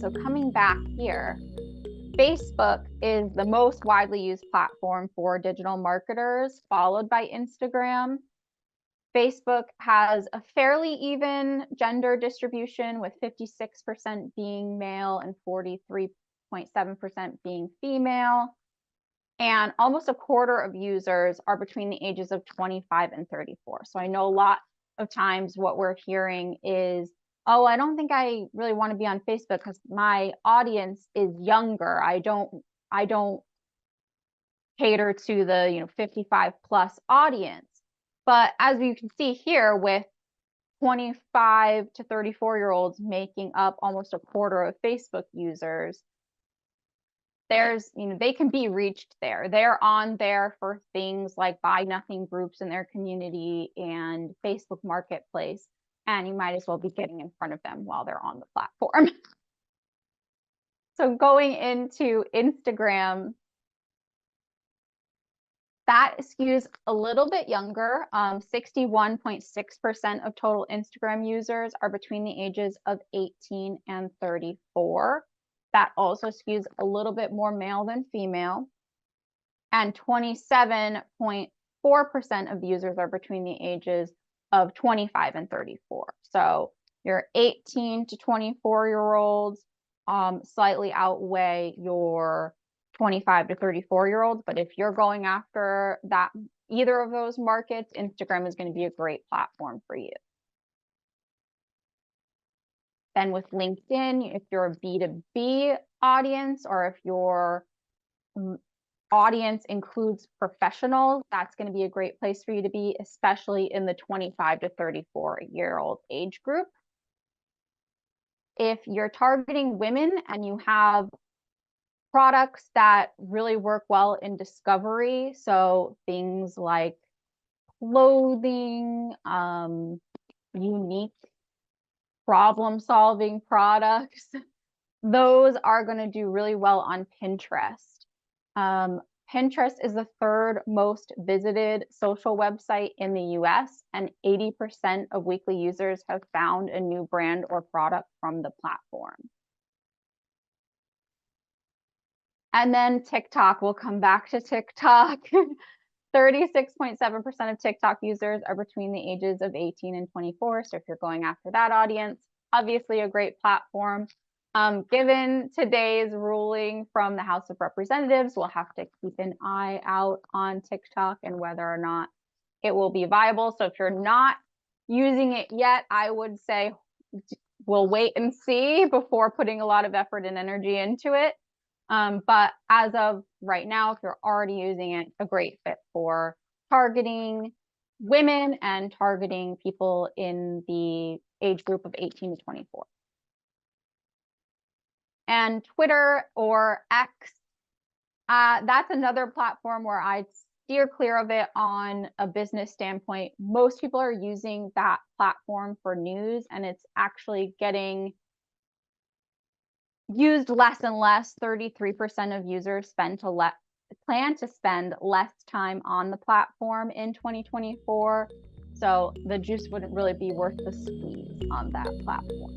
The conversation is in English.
So coming back here, Facebook is the most widely used platform for digital marketers, followed by Instagram. Facebook has a fairly even gender distribution, with 56% being male and 43.7% being female. And almost a quarter of users are between the ages of 25 and 34. So I know a lot of times what we're hearing is, oh, I don't think I really want to be on Facebook because my audience is younger. I don't cater to the 55 plus audience. But as you can see here, with 25 to 34-year-olds making up almost a quarter of Facebook users, they can be reached there. They're on there for things like buy nothing groups in their community and Facebook Marketplace, and you might as well be getting in front of them while they're on the platform. So going into Instagram, that skews a little bit younger. 61.6% of total Instagram users are between the ages of 18 and 34. That also skews a little bit more male than female. And 27.4% of users are between the ages of 25 and 34. So your 18 to 24-year-olds slightly outweigh your 25 to 34-year-olds. But if you're going after either of those markets, Instagram is going to be a great platform for you. Then with LinkedIn, if you're a B2B audience, or if your audience includes professionals, that's going to be a great place for you to be, especially in the 25 to 34-year-old age group. If you're targeting women and you have products that really work well in discovery, so things like clothing, unique problem-solving products, those are going to do really well on Pinterest. Pinterest is the third most visited social website in the US, and 80% of weekly users have found a new brand or product from the platform. And then TikTok, we'll come back to TikTok. 36.7% of TikTok users are between the ages of 18 and 24. So if you're going after that audience, obviously a great platform. Given today's ruling from the House of Representatives, we'll have to keep an eye out on TikTok and whether or not it will be viable. So if you're not using it yet, I would say we'll wait and see before putting a lot of effort and energy into it. But as of right now, if you're already using it, a great fit for targeting women and targeting people in the age group of 18 to 24. And Twitter, or X, that's another platform where I'd steer clear of it on a business standpoint. Most people are using that platform for news, and it's actually getting used less and less. 33% of users plan to spend less time on the platform in 2024. So the juice wouldn't really be worth the squeeze on that platform.